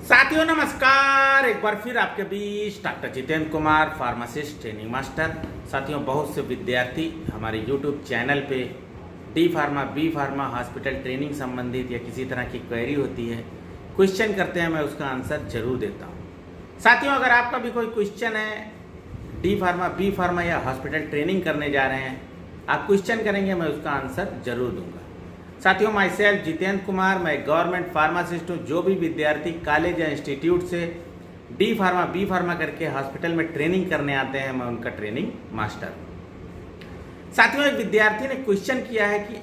साथियों नमस्कार, एक बार फिर आपके बीच doctor Jitendra Kumar, pharmacist training master. साथियों, बहुत से विद्यार्थी हमारे यूट्यूब चैनल पे D pharma, B pharma, hospital training संबंधित या किसी तरह की क्वेरी होती है, क्वेश्चन करते हैं, मैं उसका आंसर जरूर देता हूँ। साथियों, अगर आपका भी कोई क्वेश्चन है डी फार्मा, बी फार्मा या हॉस्पिटल ट्रेनिंग करने जा रहे हैं, आप क्वेश्चन करेंगे, मैं उसका आंसर जरूर दूंगा। साथियों, माई सेल्फ जितेंद्र कुमार, मैं गवर्नमेंट फार्मासिस्ट हूँ। जो भी विद्यार्थी कॉलेज या इंस्टीट्यूट से डी फार्मा, बी फार्मा करके हॉस्पिटल में ट्रेनिंग करने आते हैं, मैं उनका ट्रेनिंग मास्टर हूँ। साथियों, एक विद्यार्थी ने क्वेश्चन किया है कि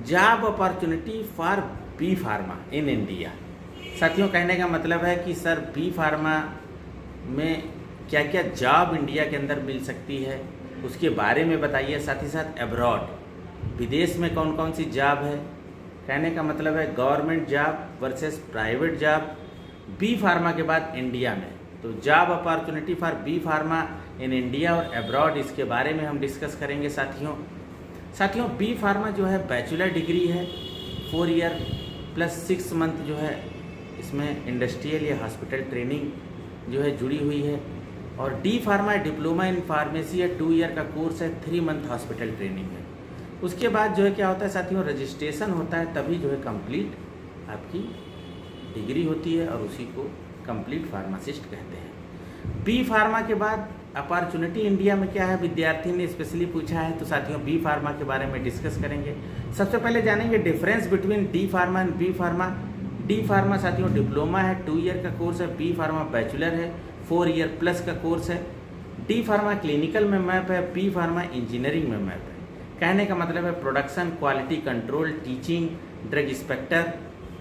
job opportunity for B pharma in India. साथियों, कहने का मतलब है कि सर बी फार्मा में क्या क्या जॉब इंडिया के अंदर मिल सकती है, उसके बारे में बताइए। साथ ही साथ अब्रॉड, विदेश में कौन कौन सी जॉब है। कहने का मतलब है government job versus private job B pharma के बाद इंडिया में। तो job opportunity for B pharma in India और अब्रॉड, इसके बारे में हम डिस्कस करेंगे। साथियों बी फार्मा जो है बैचलर डिग्री है, 4 ईयर प्लस 6 मंथ जो है इसमें इंडस्ट्रियल या हॉस्पिटल ट्रेनिंग जो है जुड़ी हुई है। और D pharma diploma in pharmacy या 2 ईयर का कोर्स है, 3 मंथ हॉस्पिटल ट्रेनिंग है। उसके बाद जो है क्या होता है साथियों, रजिस्ट्रेशन होता है, तभी जो है कंप्लीट आपकी डिग्री होती है और उसी को कंप्लीट फार्मासिस्ट कहते हैं। बी फार्मा के बाद अपॉर्चुनिटी इंडिया में क्या है, विद्यार्थी ने स्पेशली पूछा है, तो साथियों बी फार्मा के बारे में डिस्कस करेंगे। सबसे पहले जानेंगे difference between D pharma and B pharma. D pharma साथियों डिप्लोमा है, 2 ईयर का कोर्स है। बी फार्मा बैचलर है, 4 ईयर प्लस का कोर्स है। डी फार्मा क्लिनिकल में मैप है, बी फार्मा इंजीनियरिंग में मैप है। कहने का मतलब है production, quality control, teaching, drug inspector,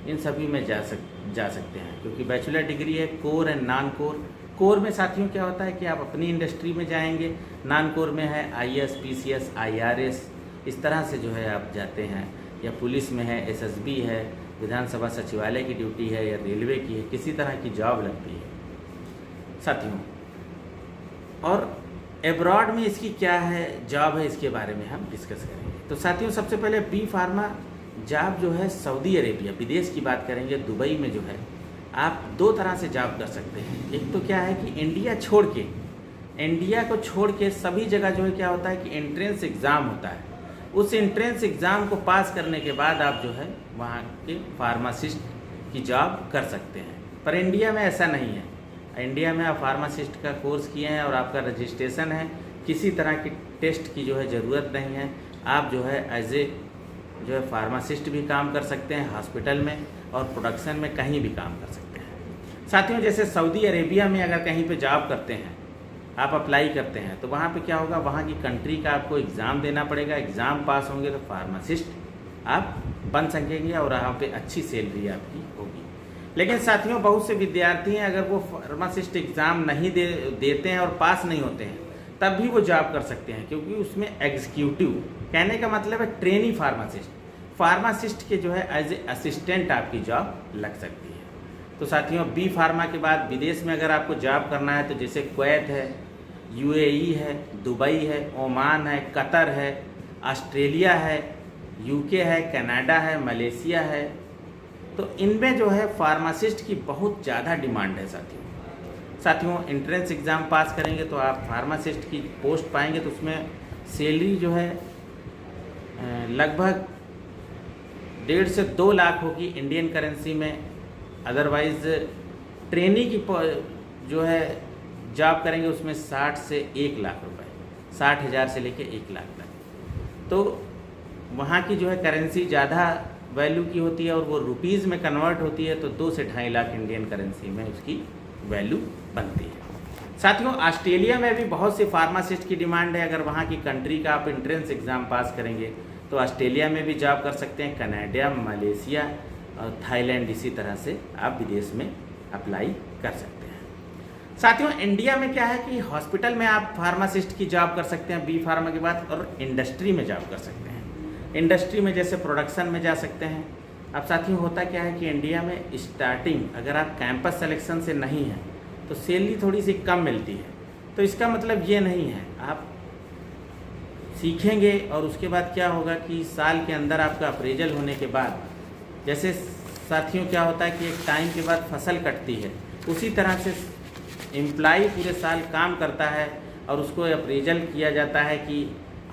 इन सभी में जा सकते हैं, क्योंकि बैचलर डिग्री है। Core and non core. Core में साथियों क्या होता है कि आप अपनी इंडस्ट्री में जाएंगे, नॉन कोर में है IAS, PCS, IRS, इस तरह से जो है आप जाते हैं। या पुलिस में है, SSB है, विधानसभा सचिवालय की ड्यूटी है, या रेलवे की है, किसी तरह की जॉब लगती है साथियों। और एब्रॉड में इसकी क्या है जॉब है, इसके बारे में हम डिस्कस करेंगे। तो साथियों सबसे पहले बी फार्मा जॉब जो है सऊदी अरेबिया, विदेश की बात करेंगे, दुबई में जो है आप 2 तरह से जॉब कर सकते हैं। एक तो क्या है कि इंडिया को छोड़ के सभी जगह जो है क्या होता है कि एंट्रेंस एग्ज़ाम होता है। उस एंट्रेंस एग्ज़ाम को पास करने के बाद आप जो है वहाँ के फार्मासिस्ट की जॉब कर सकते हैं। पर इंडिया में ऐसा नहीं है। इंडिया में आप फार्मासिस्ट का कोर्स किए हैं और आपका रजिस्ट्रेशन है, किसी तरह की टेस्ट की जो है ज़रूरत नहीं है। आप जो है एज ए जो है फार्मासिस्ट भी काम कर सकते हैं हॉस्पिटल में, और प्रोडक्शन में कहीं भी काम कर सकते हैं। साथियों जैसे सऊदी अरेबिया में अगर कहीं पे जॉब करते हैं, आप अप्लाई करते हैं, तो वहाँ पे क्या होगा, वहाँ की कंट्री का आपको एग्ज़ाम देना पड़ेगा। एग्ज़ाम पास होंगे तो फार्मासिस्ट आप बन सकेंगे और वहाँ पे अच्छी सैलरी आपकी होगी। लेकिन साथियों बहुत से विद्यार्थी हैं, अगर वो फार्मासिस्ट एग्ज़ाम नहीं देते हैं और पास नहीं होते हैं, तब भी वो जॉब कर सकते हैं, क्योंकि उसमें एग्जीक्यूटिव, कहने का मतलब है ट्रेनी फार्मासिस्ट के जो है एज ए असिस्टेंट आपकी जॉब लग सकती है। तो साथियों बी फार्मा के बाद विदेश में अगर आपको जॉब करना है, तो जैसे कुवैत है, UAE है, दुबई है, ओमान है, कतर है, ऑस्ट्रेलिया है, UK है, कनाडा है, मलेशिया है, तो इनमें जो है फार्मासिस्ट की बहुत ज़्यादा डिमांड है साथियों एंट्रेंस एग्ज़ाम पास करेंगे तो आप फार्मासिस्ट की पोस्ट पाएंगे, तो उसमें सैलरी जो है लगभग 1.5 से 2 लाख होगी इंडियन करेंसी में। अदरवाइज़ ट्रेनी की जो है जॉब करेंगे उसमें 60 से 1 लाख रुपए, 60,000 से लेके 1 लाख तक। तो वहाँ की जो है करेंसी ज़्यादा वैल्यू की होती है और वो रुपीज़ में कन्वर्ट होती है, तो 2 से 2.5 लाख इंडियन करेंसी में उसकी वैल्यू बनती है। साथियों ऑस्ट्रेलिया में भी बहुत से फार्मासिस्ट की डिमांड है। अगर वहाँ की कंट्री का आप एंट्रेंस एग्ज़ाम पास करेंगे तो ऑस्ट्रेलिया में भी जॉब कर सकते हैं, कनाडा, मलेशिया और थाईलैंड, इसी तरह से आप विदेश में अप्लाई कर सकते हैं। साथियों इंडिया में क्या है कि हॉस्पिटल में आप फार्मासिस्ट की जॉब कर सकते हैं बी फार्मा के बाद, और इंडस्ट्री में जॉब कर सकते हैं। इंडस्ट्री में जैसे प्रोडक्शन में जा सकते हैं। अब साथियों होता क्या है कि इंडिया में स्टार्टिंग अगर आप कैंपस सिलेक्शन से नहीं हैं तो सैलरी थोड़ी सी कम मिलती है। तो इसका मतलब ये नहीं है, आप सीखेंगे और उसके बाद क्या होगा कि साल के अंदर आपका अप्रेजल होने के बाद जैसे साथियों क्या होता है कि एक टाइम के बाद फसल कटती है, उसी तरह से एम्प्लाई पूरे साल काम करता है और उसको अप्रेजल किया जाता है कि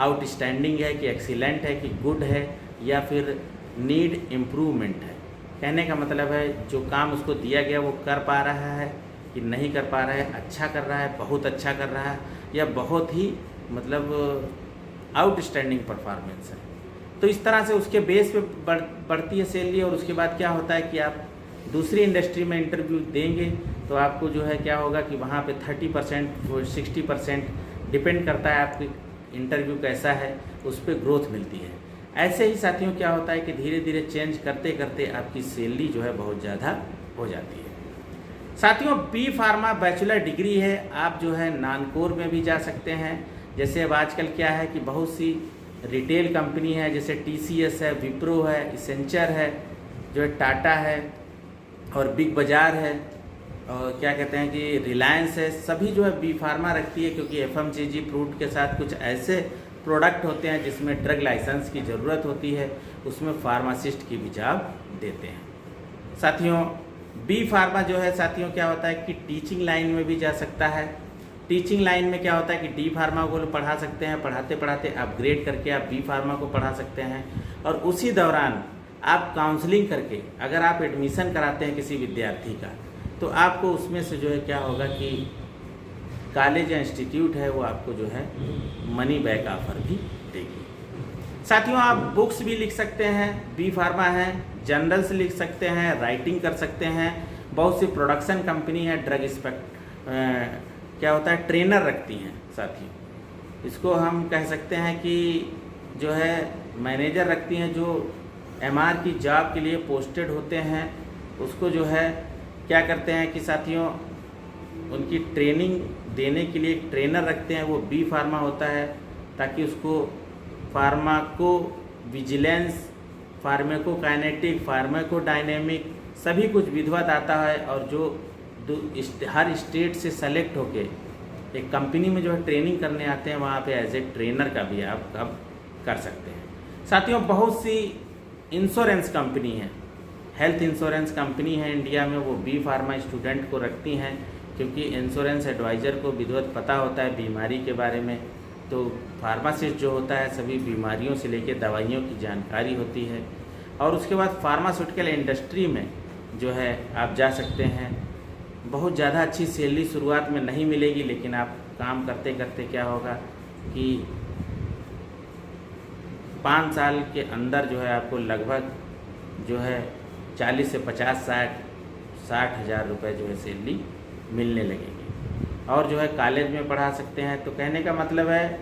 आउटस्टैंडिंग है, कि एक्सीलेंट है, कि गुड है, या फिर नीड इम्प्रूवमेंट है। कहने का मतलब है जो काम उसको दिया गया वो कर पा रहा है कि नहीं कर पा रहा है, अच्छा कर रहा है, बहुत अच्छा कर रहा है, या बहुत ही मतलब आउटस्टैंडिंग परफॉर्मेंस है। तो इस तरह से उसके बेस पे बढ़ती है सैलरी। और उसके बाद क्या होता है कि आप दूसरी इंडस्ट्री में इंटरव्यू देंगे तो आपको जो है क्या होगा कि वहाँ पे 30% 60% डिपेंड करता है आपकी इंटरव्यू कैसा है, उस पर ग्रोथ मिलती है। ऐसे ही साथियों क्या होता है कि धीरे धीरे चेंज करते करते आपकी सैलरी जो है बहुत ज़्यादा हो जाती है। साथियों बी फार्मा बैचलर डिग्री है, आप जो है नॉन कोर में भी जा सकते हैं। जैसे अब आजकल क्या है कि बहुत सी रिटेल कंपनी है, जैसे TCS है, विप्रो है, एसेंचर है, जो है टाटा है और बिग बाज़ार है, और क्या कहते हैं कि रिलायंस है, सभी जो है बी फार्मा रखती है, क्योंकि FMCG फ्रूट के साथ कुछ ऐसे प्रोडक्ट होते हैं जिसमें ड्रग लाइसेंस की ज़रूरत होती है, उसमें फार्मासिस्ट की भी जॉब देते हैं। साथियों बी फार्मा जो है साथियों क्या होता है कि टीचिंग लाइन में भी जा सकता है। टीचिंग लाइन में क्या होता है कि डी फार्मा को पढ़ा सकते हैं, पढ़ाते पढ़ाते अपग्रेड करके आप बी फार्मा को पढ़ा सकते हैं, और उसी दौरान आप काउंसलिंग करके अगर आप एडमिशन कराते हैं किसी विद्यार्थी का, तो आपको उसमें से जो है क्या होगा कि कॉलेज या इंस्टीट्यूट है वो आपको जो है मनी बैक ऑफर भी देगी। साथियों आप बुक्स भी लिख सकते हैं, बी फार्मा है, जर्नल्स लिख सकते हैं, राइटिंग कर सकते हैं। बहुत सी प्रोडक्शन कंपनी है, ड्रग क्या होता है ट्रेनर रखती हैं साथियों, इसको हम कह सकते हैं कि जो है मैनेजर रखती हैं, जो MR की जॉब के लिए पोस्टेड होते हैं, उसको जो है क्या करते हैं कि साथियों उनकी ट्रेनिंग देने के लिए एक ट्रेनर रखते हैं, वो बी फार्मा होता है, ताकि उसको फार्माको विजिलेंस, फार्माकोकाइनेटिक, फार्माकोडायनेमिक सभी कुछ विधिवत आता है, और जो हर स्टेट से सेलेक्ट होके एक कंपनी में जो है ट्रेनिंग करने आते हैं, वहाँ पे एज ए ट्रेनर का भी आप अब कर सकते हैं। साथियों बहुत सी इंश्योरेंस कंपनी है, हेल्थ इंश्योरेंस कंपनी है इंडिया में, वो बी फार्मा स्टूडेंट को रखती हैं, क्योंकि इंश्योरेंस एडवाइज़र को विधिवत पता होता है बीमारी के बारे में। तो फार्मासिस्ट जो होता है सभी बीमारियों से लेकर दवाइयों की जानकारी होती है। और उसके बाद फार्मास्यूटिकल इंडस्ट्री में जो है आप जा सकते हैं। बहुत ज़्यादा अच्छी सैलरी शुरुआत में नहीं मिलेगी, लेकिन आप काम करते करते क्या होगा कि 5 साल के अंदर जो है आपको लगभग जो है 40 से 50-60 हज़ार रुपये जो है सैलरी मिलने लगेगी। और जो है कॉलेज में पढ़ा सकते हैं। तो कहने का मतलब है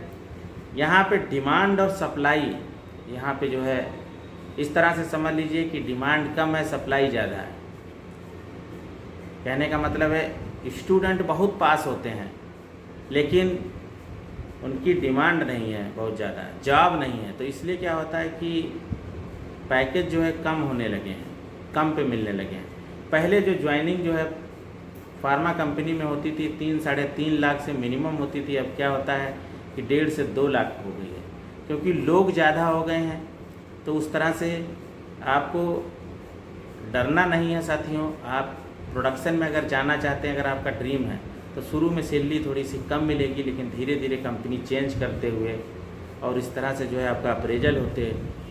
यहाँ पे डिमांड और सप्लाई, यहाँ पे जो है इस तरह से समझ लीजिए कि डिमांड कम है, सप्लाई ज़्यादा है। कहने का मतलब है स्टूडेंट बहुत पास होते हैं, लेकिन उनकी डिमांड नहीं है, बहुत ज़्यादा जॉब नहीं है। तो इसलिए क्या होता है कि पैकेज जो है कम होने लगे हैं, कम पे मिलने लगे हैं। पहले जो ज्वाइनिंग जो है फार्मा कंपनी में होती थी 3-3.5 लाख से मिनिमम होती थी, अब क्या होता है कि 1.5 से 2 लाख हो गई है, क्योंकि लोग ज़्यादा हो गए हैं। तो उस तरह से आपको डरना नहीं है साथियों। आप प्रोडक्शन में अगर जाना चाहते हैं, अगर आपका ड्रीम है, तो शुरू में सैलरी थोड़ी सी कम मिलेगी, लेकिन धीरे धीरे कंपनी चेंज करते हुए और इस तरह से जो है आपका अप्रेजल होते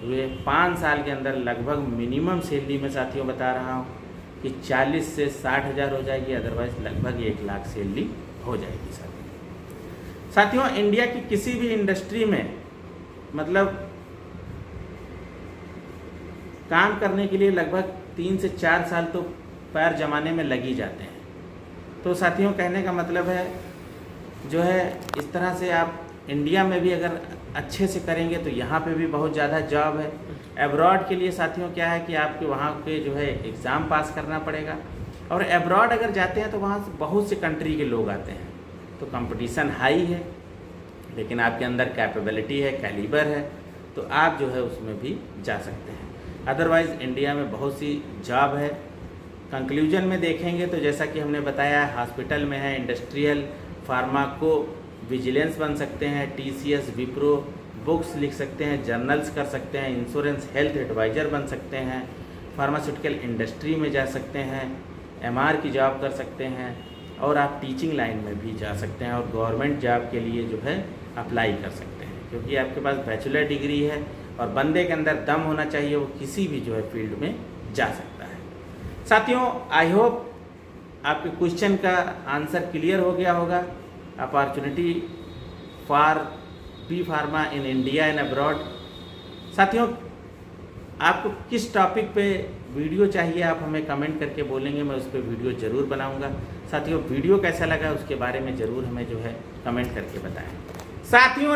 हुए 5 साल के अंदर लगभग मिनिमम सैलरी में साथियों बता रहा हूँ कि 40 से 60 हज़ार हो जाएगी, अदरवाइज लगभग 1 लाख सैलरी हो जाएगी साथियों। इंडिया की किसी भी इंडस्ट्री में मतलब काम करने के लिए लगभग 3 से 4 साल तो पैर जमाने में लग ही जाते हैं। तो साथियों कहने का मतलब है जो है इस तरह से आप इंडिया में भी अगर अच्छे से करेंगे तो यहाँ पे भी बहुत ज़्यादा जॉब है। एब्रॉड के लिए साथियों क्या है कि आपके वहाँ पे जो है एग्ज़ाम पास करना पड़ेगा, और एब्रॉड अगर जाते हैं तो वहाँ से बहुत से कंट्री के लोग आते हैं, तो कंपटीशन हाई है, लेकिन आपके अंदर कैपेबिलिटी है, कैलिबर है, तो आप जो है उसमें भी जा सकते हैं। अदरवाइज़ इंडिया में बहुत सी जॉब है। कंक्लूजन में देखेंगे तो जैसा कि हमने बताया, हॉस्पिटल में है, इंडस्ट्रियल, फार्माको विजिलेंस बन सकते हैं, TCS, विप्रो, बुक्स लिख सकते हैं, जर्नल्स कर सकते हैं, इंश्योरेंस हेल्थ एडवाइज़र बन सकते हैं, फार्मास्यूटिकल इंडस्ट्री में जा सकते हैं, एमआर की जॉब कर सकते हैं, और आप टीचिंग लाइन में भी जा सकते हैं और गवर्नमेंट जॉब के लिए जो है अप्लाई कर सकते हैं, क्योंकि आपके पास बैचलर डिग्री है और बंदे के अंदर दम होना चाहिए, वो किसी भी जो है फील्ड में जा सकता है। साथियों, आई होप आपके क्वेश्चन का आंसर क्लियर हो गया होगा। Opportunity for B pharma in India and abroad. साथियों, आपको किस टॉपिक पे वीडियो चाहिए आप हमें कमेंट करके बोलेंगे, मैं उस पर वीडियो ज़रूर बनाऊंगा। साथियों, वीडियो कैसा लगा उसके बारे में ज़रूर हमें जो है कमेंट करके बताएं। साथियों